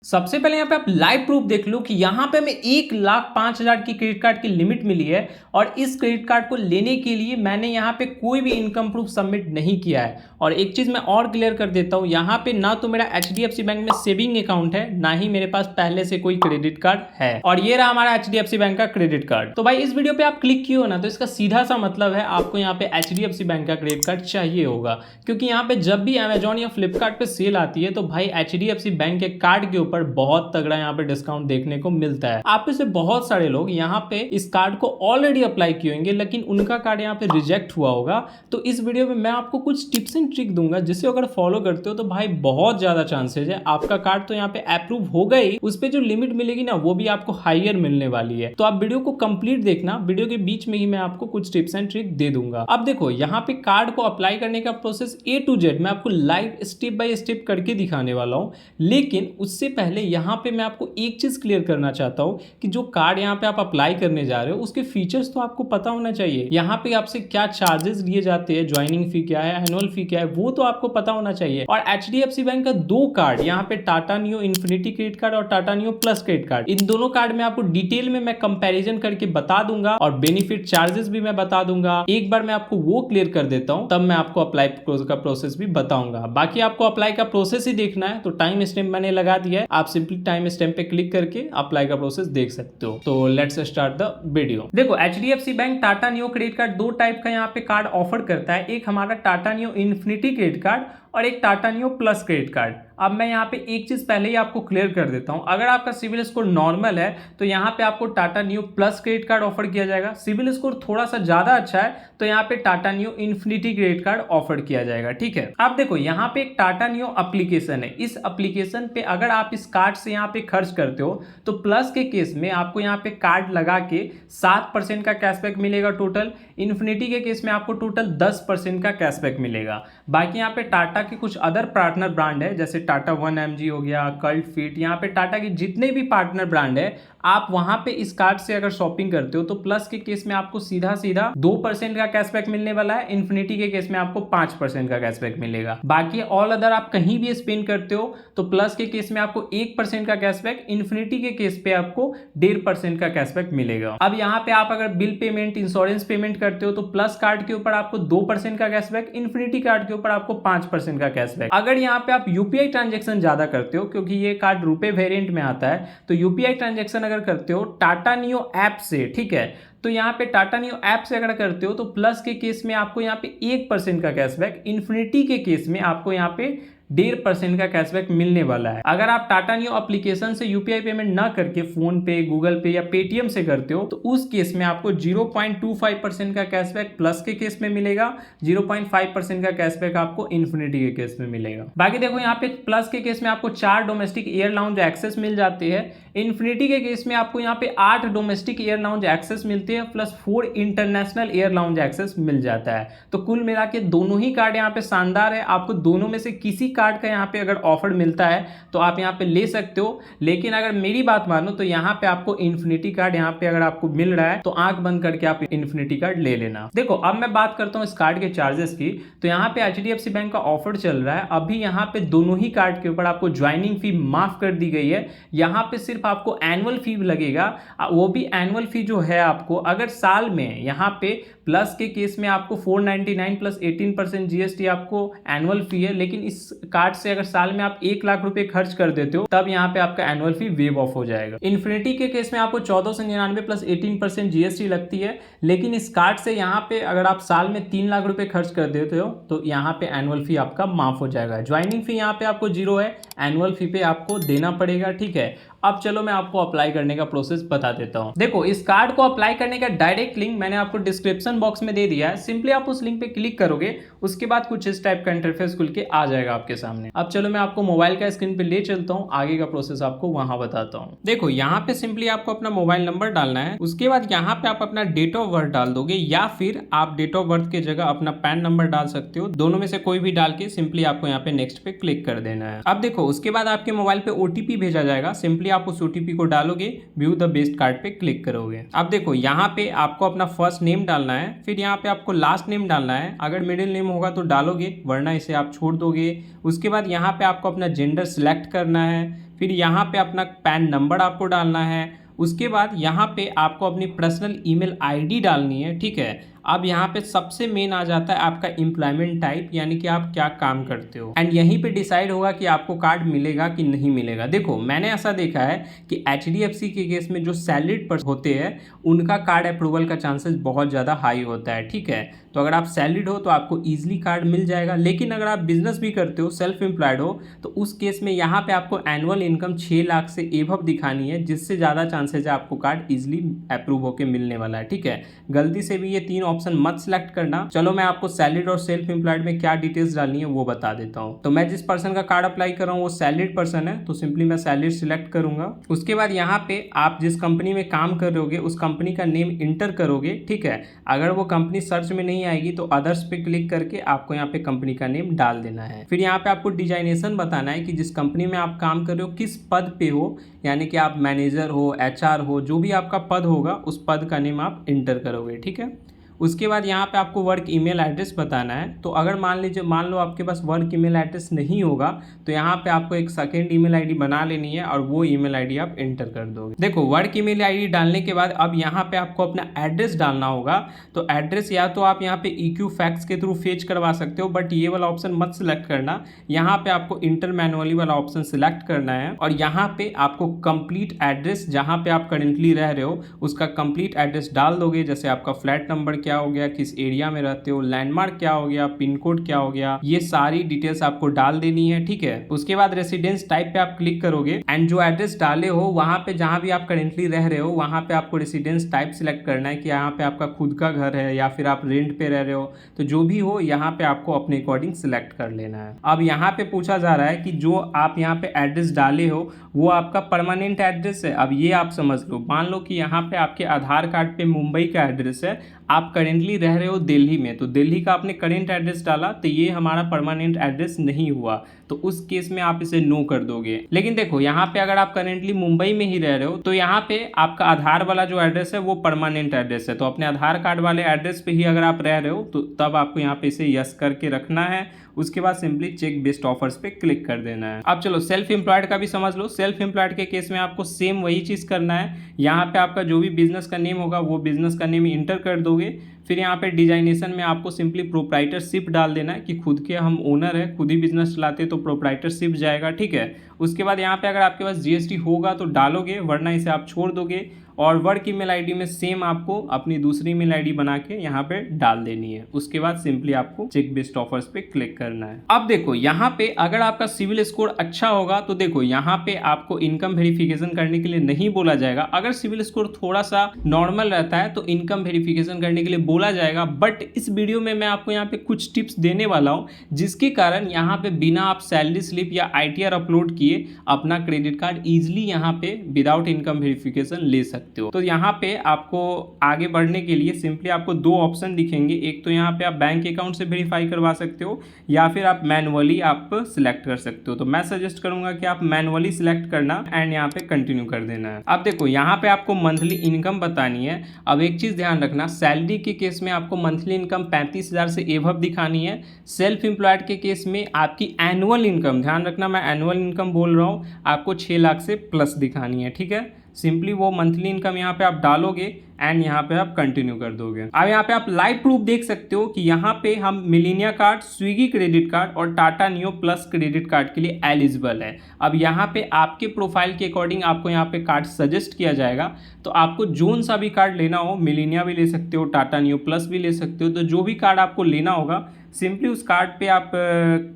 सबसे पहले यहाँ पे आप लाइव प्रूफ देख लो कि यहाँ पे हमें 1,05,000 की क्रेडिट कार्ड की लिमिट मिली है और इस क्रेडिट कार्ड को लेने के लिए मैंने यहाँ पे कोई भी इनकम प्रूफ सबमिट नहीं किया है। और एक चीज मैं और क्लियर कर देता हूँ, यहाँ पे ना तो मेरा HDFC बैंक में सेविंग अकाउंट है, ना ही मेरे पास पहले से कोई क्रेडिट कार्ड है। और ये रहा हमारा HDFC बैंक का क्रेडिट कार्ड। तो भाई इस वीडियो पे आप क्लिक किए हो ना, तो इसका सीधा सा मतलब है आपको यहाँ पे HDFC बैंक का क्रेडिट कार्ड चाहिए होगा, क्योंकि यहाँ पे जब भी अमेजॉन या फ्लिपकार्ट पे सेल आती है तो भाई HDFC बैंक के कार्ड के ऊपर बहुत तगड़ा यहाँ पे डिस्काउंट देखने को मिलता है। आप में से बहुत सारे लोग यहाँ पे इस कार्ड को ऑलरेडी अप्लाई किए होंगे, लेकिन उनका कार्ड यहाँ पे रिजेक्ट हुआ होगा। तो इस वीडियो में मैं आपको कुछ टिप्स एंड ट्रिक दूंगा, जिसे अगर फॉलो करते हो तो भाई बहुत ज्यादा चांसेस है आपका कार्ड तो यहाँ पे अप्रूव होगा ही, उस पर जो लिमिट मिलेगी ना वो भी आपको हायर मिलने वाली है। तो आप वीडियो को कंप्लीट देखना, वीडियो के बीच में ही मैं आपको कुछ टिप्स एंड ट्रिक दे दूंगा। अब देखो यहाँ पे कार्ड को अप्लाई करने का प्रोसेस A to Z मैं आपको लाइव स्टेप बाय स्टेप करके दिखाने वाला हूँ, लेकिन उससे पहले यहाँ पे मैं आपको एक चीज क्लियर करना चाहता हूँ कि जो कार्ड यहाँ पे आप अप्लाई करने जा रहे हो उसके फीचर्स तो आपको पता होना चाहिए। यहाँ पे आपसे क्या चार्जेस लिए जाते हैं, ज्वाइनिंग फी क्या है, एनुअल फी क्या है, वो तो आपको पता होना चाहिए। और HDFC बैंक का दो कार्ड यहाँ पे Tata Neu Infinity credit card और Tata Neu Plus credit card, इन दोनों कार्ड में आपको डिटेल में मैं कंपैरिजन करके बता दूंगा और बेनिफिट चार्जेस भी मैं बता दूंगा। एक बार मैं आपको वो क्लियर कर देता हूँ, तब मैं आपको अप्लाई का प्रोसेस भी बताऊंगा। बाकी आपको अप्लाई का प्रोसेस ही देखना है तो टाइम स्टैम्प मैंने लगा दिया है, आप सिंपली टाइम स्टैम्प पे क्लिक करके अप्लाई का प्रोसेस देख सकते हो। तो लेट्स स्टार्ट द वीडियो। देखो HDFC bank Tata neo credit card दो टाइप का यहाँ पे कार्ड ऑफर करता है, एक हमारा Tata Neu Infinity credit card और एक Tata Neu Plus credit card. अब मैं यहाँ पे एक चीज पहले ही आपको क्लियर कर देता हूँ, अगर आपका सिविल स्कोर नॉर्मल है तो यहाँ पे आपको Tata Neu Plus credit card offer किया जाएगा। सिविल स्कोर थोड़ा सा ज्यादा अच्छा है तो यहाँ पे Tata Neu Infinity credit card offer किया जाएगा। ठीक है, अब देखो यहाँ पे एक टाटा नियो एप्लीकेशन है, इस एप्लीकेशन पे अगर आप इस कार्ड से यहाँ पे खर्च करते हो तो प्लस के केस में आपको यहाँ पे कार्ड लगा के 7% का कैशबैक मिलेगा टोटल, इन्फिनिटी के केस में आपको टोटल 10% का कैशबैक मिलेगा। बाकी यहाँ पे टाटा के कुछ अदर पार्टनर ब्रांड है, जैसे टाटा 1mg हो गया, कल्ट फिट, यहाँ पे टाटा के जितने भी पार्टनर ब्रांड है आप वहां पे इस कार्ड से अगर शॉपिंग करते हो तो प्लस के केस में आपको सीधा सीधा 2% का कैशबैक मिलने वाला है, इन्फिनिटी के केस में आपको 5% का कैशबैक मिलेगा। बाकी ऑल अदर आप कहीं भी स्पेंड करते हो तो प्लस के केस में आपको 1% का कैशबैक, इन्फिनिटी के केस पे आपको 1.5% का कैशबैक मिलेगा। अब यहाँ पे आप अगर बिल पेमेंट, इंश्योरेंस पेमेंट करते हो तो प्लस कार्ड के ऊपर आपको 2% का कैशबैक, इन्फिनिटी कार्ड के ऊपर आपको 5% का कैशबैक। अगर यहाँ पे आप यूपीआई ट्रांजेक्शन ज्यादा करते हो, क्योंकि ये कार्ड रुपए वेरिएंट में आता है, तो यूपीआई ट्रांजेक्शन अगर करते हो टाटा नियो ऐप से, ठीक है, तो यहाँ पे टाटा नियो ऐप से अगर करते हो तो प्लस के केस में आपको यहाँ पे 1% का कैशबैक, इन्फिनिटी के केस में आपको यहाँ पे 1.5% का कैशबैक मिलने वाला है। अगर आप टाटा नियो एप्लीकेशन से यूपीआई पेमेंट ना करके फोन पे, गूगल पे या पेटीएम से करते हो तो उस केस में आपको 0.25% का कैशबैक प्लस के केस में मिलेगा, 0.5% का कैशबैक आपको इन्फिनिटी के केस में मिलेगा। बाकी देखो यहाँ पे प्लस के केस में आपको 4 डोमेस्टिक एयर लाउंज एक्सेस मिल जाते हैं, इन्फिनिटी के केस में आपको यहाँ पे 8 डोमेस्टिक एयर लाउंज एक्सेस मिलते हैं plus 4 international air lounge access मिल जाता है। तो कुल मिला के दोनों ही कार्ड यहाँ पे शानदार है, आपको दोनों में से किसी कार्ड का यहाँ पे अगर ऑफर मिलता है तो आप यहाँ पे ले सकते हो, लेकिन अगर मेरी बात मानो तो यहाँ पे आपको इन्फिनिटी कार्ड यहाँ पे अगर आपको मिल रहा है तो आंख बंद करके आप इन्फिनिटी कार्ड ले लेना। देखो अब मैं बात करता हूँ इस कार्ड के चार्जेस की, तो यहाँ पे HDFC बैंक का ऑफर चल रहा है अभी, यहाँ पे दोनों ही कार्ड के ऊपर आपको ज्वाइनिंग फी माफ कर दी गई है। यहाँ पे सिर्फ आपको एनुअल फी लगेगा, वो भी एनुअल फी जो है आपको अगर साल में यहाँ पे प्लस के केस में आपको 499 प्लस 18% जीएसटी आपको एनुअल फी है, लेकिन इस कार्ड से अगर साल में आप 1 लाख रुपए खर्च कर देते हो तब यहाँ पे आपका एनुअल फी वेव ऑफ हो जाएगा। इन्फिनिटी के केस में आपको 1499 प्लस 18% जीएसटी लगती है, लेकिन इस कार्ड से यहाँ पे अगर आप साल में 3 लाख रुपए खर्च कर देते हो तो यहाँ पे एनुअल फी आपका माफ हो जाएगा। ज्वाइनिंग फी यहाँ पे आपको 0 है, एनुअल फी पे आपको देना पड़ेगा। ठीक है, अब चलो मैं आपको अप्लाई करने का प्रोसेस बता देता हूं। देखो इस कार्ड को अप्लाई करने का डायरेक्ट लिंक मैंने आपको डिस्क्रिप्शन बॉक्स में दे दिया है, सिंपली आप उस लिंक पे क्लिक करोगे, उसके बाद कुछ इस टाइप का इंटरफेस खुल के आ जाएगा आपके सामने। अब चलो मैं आपको मोबाइल का स्क्रीन पे ले चलता हूं, आगे का प्रोसेस आपको वहां बताता हूं। देखो यहाँ पे सिंपली आपको अपना मोबाइल नंबर डालना है, उसके बाद यहाँ पे आप अपना डेट ऑफ बर्थ डाल दोगे या फिर आप डेट ऑफ बर्थ की जगह अपना पैन नंबर डाल सकते हो, दोनों में से कोई भी डाल के सिंपली आपको यहाँ पे नेक्स्ट पे क्लिक कर देना है। अब देखो उसके बाद आपके मोबाइल पे ओटीपी भेजा जाएगा, सिंपली आप उस ओटीपी को डालोगे, व्यू द बेस्ट कार्ड पे क्लिक करोगे। अब देखो यहाँ पे आपको अपना फर्स्ट नेम डालना है, फिर यहाँ पे आपको लास्ट नेम डालना है, अगर मिडिल नेम होगा तो डालोगे वरना इसे आप छोड़ दोगे। उसके बाद यहाँ पे आपको अपना जेंडर सिलेक्ट करना है, फिर यहाँ पे अपना पैन नंबर आपको डालना है। उसके बाद यहाँ पे आपको अपनी पर्सनल ईमेल आईडी डालनी है, ठीक है। अब यहाँ पे सबसे मेन आ जाता है आपका एम्प्लॉयमेंट टाइप, यानी कि आप क्या काम करते हो, एंड यहीं पे डिसाइड होगा कि आपको कार्ड मिलेगा कि नहीं मिलेगा। देखो मैंने ऐसा देखा है कि HDFC के केस में जो सैलरीड पर्सन होते हैं उनका कार्ड अप्रूवल का चांसेस बहुत ज़्यादा हाई होता है, ठीक है। तो अगर आप सैलरीड हो तो आपको ईजिली कार्ड मिल जाएगा, लेकिन अगर आप बिजनेस भी करते हो, सेल्फ एम्प्लॉयड हो, तो उस केस में यहाँ पे आपको एनुअल इनकम 6 लाख से एबव दिखानी है, जिससे ज़्यादा चांसेस है आपको कार्ड ईजिली अप्रूव होकर मिलने वाला है, ठीक है। गलती से भी ये 3 ऑप्शन मत सिलेक्ट करना। चलो मैं आपको सैलरीड और सेल्फ एम्प्लॉयड में क्या डिटेल्स डालनी है वो बता देता हूँ। तो मैं जिस पर्सन का कार्ड अप्लाई कर रहा हूँ वो सैलरीड पर्सन है, तो सिंपली मैं सैलरीड सिलेक्ट करूंगा। उसके बाद यहाँ पे आप जिस कंपनी में काम कर रहे होगे उस कंपनी का नेम इंटर करोगे, ठीक है। अगर वो कंपनी सर्च में नहीं आएगी तो अदर्स पे क्लिक करके आपको यहाँ पे कंपनी का नेम डाल देना है। फिर यहाँ पे आपको डिजाइनेशन बताना है कि जिस कंपनी में आप काम कर रहे हो किस पद पे हो, यानी कि आप मैनेजर हो, HR हो, जो भी आपका पद होगा उस पद का नेम आप इंटर करोगे, ठीक है। उसके बाद यहाँ पे आपको वर्क ईमेल एड्रेस बताना है। तो अगर मान लो आपके पास वर्क ईमेल एड्रेस नहीं होगा तो यहाँ पे आपको एक सेकेंड ईमेल आईडी बना लेनी है और वो ईमेल आईडी आप एंटर कर दोगे। देखो वर्क ईमेल आईडी डालने के बाद अब यहाँ पे आपको अपना एड्रेस डालना होगा। तो एड्रेस या तो आप यहाँ पे EQ फैक्स के थ्रू फेच करवा सकते हो, बट ये वाला ऑप्शन मत सिलेक्ट करना। यहाँ पे आपको इंटर मैनुअली वाला ऑप्शन सिलेक्ट करना है और यहाँ पे आपको कंप्लीट एड्रेस जहाँ पे आप करेंटली रह रहे हो उसका कंप्लीट एड्रेस डाल दोगे। जैसे आपका फ्लैट नंबर क्या हो गया, किस एरिया में रहते हो, लैंडमार्क क्या हो गया, पिन कोड क्या हो गया, ये सारी डिटेल्स आपको डाल देनी है, ठीक है। उसके बाद रेसिडेंस टाइप पे आप क्लिक करोगे एंड जो एड्रेस डाले हो वहां पे जहां भी आप करेंटली रह रहे हो वहां पे आपको रेसिडेंस टाइप सिलेक्ट करना है कि यहाँ पे आपका खुद का घर है या फिर आप रेंट पे रह रहे हो। तो जो भी हो यहाँ पे आपको अपने अकॉर्डिंग सिलेक्ट कर लेना है। अब यहाँ पे पूछा जा रहा है कि जो आप यहाँ पे एड्रेस डाले हो वो आपका परमानेंट एड्रेस है। अब ये आप समझ लो, मान लो कि यहाँ पे आपके आधार कार्ड पे मुंबई का एड्रेस है, आप करेंटली रह रहे हो दिल्ली में, तो दिल्ली का आपने करेंट एड्रेस डाला तो ये हमारा परमानेंट एड्रेस नहीं हुआ, तो उस केस में आप इसे नो कर दोगे। लेकिन देखो यहाँ पे अगर आप करेंटली मुंबई में ही रह रहे हो तो यहाँ पे आपका आधार वाला जो एड्रेस है वो परमानेंट एड्रेस है, तो अपने आधार कार्ड वाले एड्रेस पे ही अगर आप रह रहे हो तो तब आपको यहाँ पे इसे यस करके रखना है। उसके बाद सिंपली चेक बेस्ट ऑफर्स पे क्लिक कर देना है। अब चलो सेल्फ एम्प्लॉयड का भी समझ लो। सेल्फ एम्प्लॉयड के केस में आपको सेम वही चीज़ करना है। यहाँ पे आपका जो भी बिजनेस का नेम होगा वो बिजनेस का नेम इंटर कर दोगे। फिर यहाँ पे डिजाइनेशन में आपको सिंपली प्रोप्राइटरशिप डाल देना है कि खुद के हम ओनर है, खुद ही बिजनेस चलाते तो प्रोप्राइटरशिप जाएगा, ठीक है। उसके बाद यहाँ पे अगर आपके पास GST होगा तो डालोगे, वरना इसे आप छोड़ दोगे। और वर्क ईमेल आईडी में सेम आपको अपनी दूसरी ईमेल आईडी बना के यहाँ पे डाल देनी है। उसके बाद सिंपली आपको चेक बेस्ट ऑफर्स पे क्लिक करना है। अब देखो यहाँ पे अगर आपका सिविल स्कोर अच्छा होगा तो देखो यहाँ पे आपको इनकम वेरिफिकेशन करने के लिए नहीं बोला जाएगा। अगर सिविल स्कोर थोड़ा सा नॉर्मल रहता है तो इनकम वेरिफिकेशन करने के लिए बोला जाएगा। बट इस वीडियो में मैं आपको यहाँ पे कुछ टिप्स देने वाला हूँ जिसके कारण यहाँ पे बिना आप सैलरी स्लिप या ITR अपलोड किए अपना क्रेडिट कार्ड ईजिली यहाँ पे विदाउट इनकम वेरिफिकेशन ले सकते हो। तो यहाँ पे आपको आगे बढ़ने के लिए सिंपली आपको 2 ऑप्शन दिखेंगे। एक तो यहाँ पे आप बैंक अकाउंट से वेरीफाई करवा सकते हो या फिर आप मैनुअली आप सिलेक्ट कर सकते हो। तो मैं सजेस्ट करूंगा कि आप मैनुअली सिलेक्ट करना एंड यहाँ पे कंटिन्यू कर देना है। अब देखो यहाँ पे आपको मंथली इनकम बतानी है। अब एक चीज ध्यान रखना, सैलरी के केस में आपको मंथली इनकम 35,000 से एबव दिखानी है। सेल्फ एम्प्लॉयड के केस में आपकी एनुअल इनकम, ध्यान रखना मैं एनुअल इनकम बोल रहा हूँ, आपको 6 लाख से प्लस दिखानी है, ठीक है। सिंपली वो मंथली इनकम यहाँ पे आप डालोगे एंड यहाँ पे आप कंटिन्यू कर दोगे। अब यहाँ पे आप लाइव प्रूफ देख सकते हो कि यहाँ पे हम Millennia card, Swiggy credit card और Tata Neu Plus credit card के लिए एलिजिबल है। अब यहाँ पे आपके प्रोफाइल के अकॉर्डिंग आपको यहाँ पे कार्ड सजेस्ट किया जाएगा। तो आपको जोन सा भी कार्ड लेना हो, मिलेनिया भी ले सकते हो, टाटा नियो प्लस भी ले सकते हो, तो जो भी कार्ड आपको लेना होगा सिंपली उस कार्ड पे आप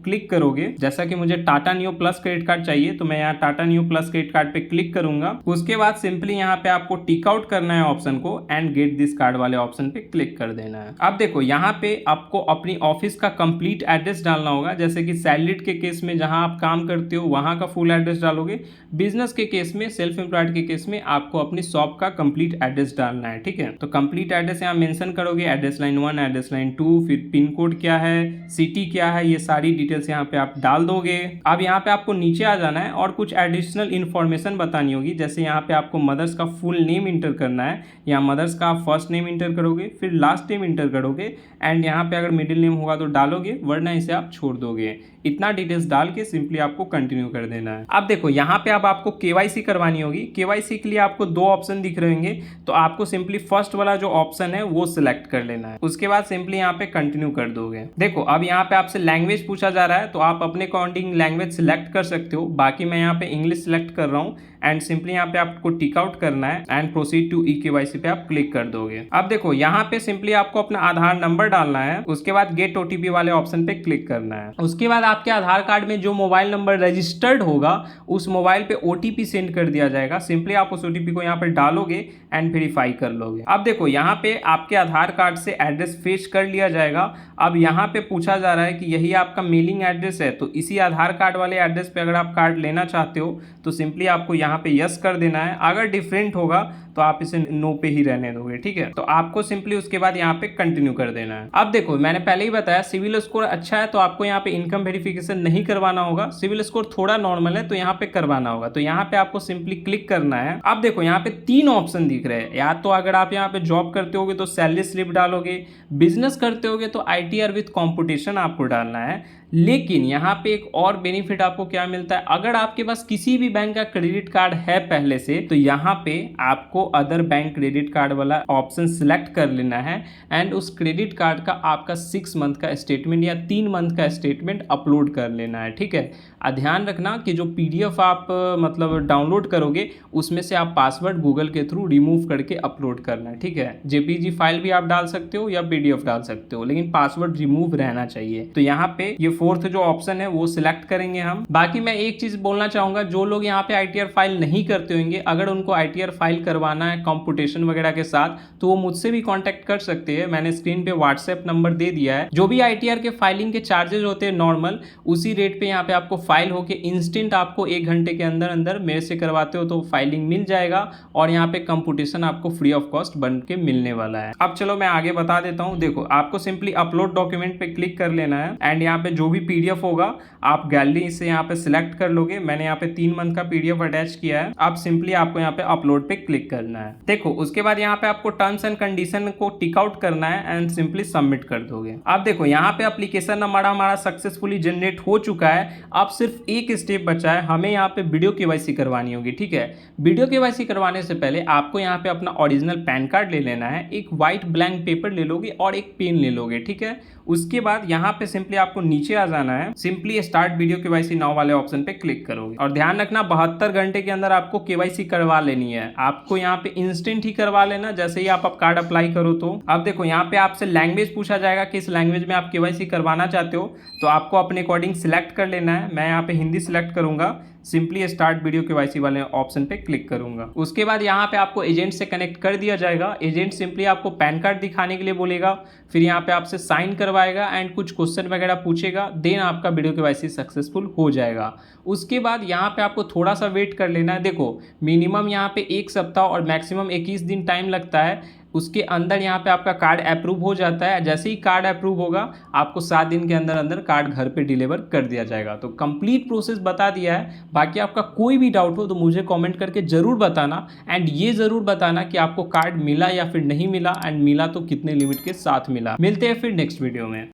क्लिक करोगे। जैसा कि मुझे Tata Neu Plus credit card चाहिए तो मैं यहाँ Tata Neu Plus credit card पे क्लिक करूंगा। उसके बाद सिंपली यहाँ पे आपको टिक आउट करना है ऑप्शन को एंड गेट दिस कार्ड वाले ऑप्शन पे क्लिक कर देना है। अब देखो यहाँ पे आपको अपनी ऑफिस का कंप्लीट एड्रेस डालना होगा। जैसे कि सैलरीड के केस में जहाँ आप काम करते हो वहाँ का फुल एड्रेस डालोगे। बिजनेस के केस में, सेल्फ एम्प्लॉयड के केस में आपको अपनी शॉप का कंप्लीट एड्रेस डालना है, ठीक है। तो कंप्लीट एड्रेस यहाँ मेंशन करोगे, एड्रेस लाइन 1, एड्रेस लाइन 2, फिर पिन कोड क्या है, सिटी क्या है, ये सारी डिटेल्स यहाँ पे आप डाल दोगे। अब यहाँ पे आपको नीचे आ जाना है और कुछ एडिशनल इन्फॉर्मेशन बतानी होगी। जैसे यहाँ पे आपको मदर्स का फुल नेम इंटर करना है, या मदर्स का फर्स्ट नेम इंटर करोगे, फिर लास्ट नेम इंटर करोगे एंड यहाँ पे अगर मिडिल नेम होगा तो डालोगे, वरना इसे आप छोड़ दोगे। इतना डिटेल्स डाल के सिंपली आपको कंटिन्यू कर देना है। अब देखो यहाँ पे अब आपको केवाईसी करवानी होगी। केवाईसी के लिए आपको दो ऑप्शन दिख रहे होंगे, तो आपको सिंपली फर्स्ट वाला जो ऑप्शन है वो सिलेक्ट कर लेना है। उसके बाद सिंपली यहाँ पे कंटिन्यू कर दोगे। देखो अब यहाँ पे आपसे लैंग्वेज पूछा जा रहा है, तो आप अपने अकॉर्डिंग लैंग्वेज सिलेक्ट कर सकते हो। बाकी मैं यहाँ पे इंग्लिश सिलेक्ट कर रहा हूँ एंड सिंपली यहाँ पे आपको टिक आउट करना है एंड प्रोसीड टू ई-केवाईसी पे आप क्लिक कर दोगे। अब देखो यहाँ पे सिंपली आपको अपना आधार नंबर डालना है, उसके बाद गेट ओटीपी वाले ऑप्शन पे क्लिक करना है। उसके बाद आपके आधार कार्ड में जो मोबाइल नंबर रजिस्टर्ड होगा उस मोबाइल पे ओटीपी सेंड कर दिया जाएगा। सिंपली आप उस ओटीपी को यहाँ पे डालोगे एंड वेरीफाई कर लोगे। अब देखो यहाँ पे आपके आधार कार्ड से एड्रेस फेच कर लिया जाएगा। अब यहाँ पे पूछा जा रहा है कि यही आपका मेलिंग एड्रेस है, तो इसी आधार कार्ड वाले एड्रेस पे अगर आप कार्ड लेना चाहते हो तो सिंपली आपको यहाँ पे यस कर देना है। अगर डिफरेंट होगा तो आप इसे नो पे ही रहने दोगे, ठीक है। तो आपको सिंपली उसके बाद यहाँ पे कंटिन्यू कर देना है। अब देखो मैंने पहले ही बताया सिविल स्कोर अच्छा है तो आपको यहाँ पे इनकम वेरिफिकेशन नहीं करवाना होगा। सिविल स्कोर थोड़ा नॉर्मल है तो यहाँ पे करवाना होगा, तो यहाँ पे आपको सिंपली क्लिक करना है। अब देखो यहाँ पे तीन ऑप्शन दिख रहे हैं। या तो अगर आप यहाँ पे जॉब करते होगे तो सैलरी स्लिप डालोगे, बिजनेस करते होगे तो ITR विथ कॉम्पिटिशन आपको डालना है। लेकिन यहाँ पे एक और बेनिफिट आपको क्या मिलता है, अगर आपके पास किसी भी बैंक का क्रेडिट कार्ड है पहले से, तो यहाँ पे आपको अदर बैंक क्रेडिट कार्ड वाला ऑप्शन सिलेक्ट कर लेना है एंड उस क्रेडिट कार्ड का आपका 6 मंथ का स्टेटमेंट या 3 मंथ का स्टेटमेंट अपलोड कर लेना है, ठीक है। ध्यान रखना कि जो PDF आप मतलब डाउनलोड करोगे उसमें से आप पासवर्ड गूगल के थ्रू रिमूव करके अपलोड करना है, ठीक है। JPG फाइल भी आप डाल सकते हो या PDF डाल सकते हो, लेकिन पासवर्ड रिमूव रहना चाहिए। तो यहाँ पे ये फोर्थ जो ऑप्शन है वो सिलेक्ट करेंगे हम। बाकी मैं एक चीज बोलना चाहूंगा, जो लोग यहाँ पे ITR फाइल नहीं करते होंगे, अगर उनको ITR फाइल करवाना है कंप्यूटेशन वगैरह के साथ तो वो मुझसे भी कांटेक्ट कर सकते हैं। मैंने स्क्रीन पे व्हाट्सएप नंबर दे दिया है। जो भी ITR के फाइलिंग के चार्जेस होते हैं नॉर्मल, उसी रेट पे यहाँ पे आपको फाइल होके इंस्टेंट आपको 1 घंटे के अंदर अंदर मेरे से करवाते हो तो फाइलिंग मिल जाएगा और यहाँ पे कंप्यूटेशन आपको फ्री ऑफ कॉस्ट बन के मिलने वाला है। अब चलो मैं आगे बता देता हूँ। देखो आपको सिंपली अपलोड डॉक्यूमेंट पे क्लिक कर लेना है एंड यहाँ पे जो भी PDF होगा आप गैलरी से यहाँ पे सिलेक्ट कर लोगे। मैंने यहाँ पे 3 मंथ का PDF अटैच किया है। अब सिंपली आपको यहाँ पे अपलोड पे क्लिक करना है। देखो उसके बाद यहाँ पे आपको टर्म्स एंड कंडीशन को टिक आउट करना है एंड सिंपली सबमिट कर दोगे। अब देखो यहाँ पे एप्लीकेशन हमारा सक्सेसफुली जनरेट हो चुका है। अब सिर्फ एक स्टेप बचा है, हमें यहाँ पे वीडियो KYC करवानी होगी, ठीक है। वीडियो KYC करवाने से पहले आपको यहाँ पे अपना ओरिजिनल पैन कार्ड ले लेना है, एक व्हाइट ब्लैंक पेपर ले लोगे और एक पेन ले लोगे, ठीक है। उसके बाद यहाँ पे सिंपली आपको नीचे आ जाना है, simply start video KYC now वाले ऑप्शन पे क्लिक करोगे और ध्यान रखना 72 घंटे के अंदर आपको KYC करवा लेनी है। आपको यहाँ पे इंस्टेंट ही करवा लेना जैसे ही आप कार्ड अप्लाई करो। तो अब देखो यहाँ पे आपसे लैंग्वेज पूछा जाएगा किस लैंग्वेज में आप KYC करवाना चाहते हो, तो आपको अपने अकॉर्डिंग सिलेक्ट कर लेना है। मैं यहाँ पे हिंदी सिलेक्ट करूंगा, सिंपली स्टार्ट वीडियो KYC वाले ऑप्शन पे क्लिक करूंगा। उसके बाद यहाँ पे आपको एजेंट से कनेक्ट कर दिया जाएगा। एजेंट सिंपली आपको पैन कार्ड दिखाने के लिए बोलेगा, फिर यहाँ पे आपसे साइन करवाएगा एंड कुछ क्वेश्चन वगैरह पूछेगा, देन आपका वीडियो KYC सक्सेसफुल हो जाएगा। उसके बाद यहाँ पे आपको थोड़ा सा वेट कर लेना है। देखो मिनिमम यहाँ पे 1 सप्ताह और मैक्सिमम 21 दिन टाइम लगता है। उसके अंदर यहाँ पे आपका कार्ड अप्रूव हो जाता है। जैसे ही कार्ड अप्रूव होगा आपको 7 दिन के अंदर अंदर कार्ड घर पे डिलीवर कर दिया जाएगा। तो कंप्लीट प्रोसेस बता दिया है। बाकी आपका कोई भी डाउट हो तो मुझे कमेंट करके ज़रूर बताना एंड ये ज़रूर बताना कि आपको कार्ड मिला या फिर नहीं मिला एंड मिला तो कितने लिमिट के साथ मिला। मिलते हैं फिर नेक्स्ट वीडियो में।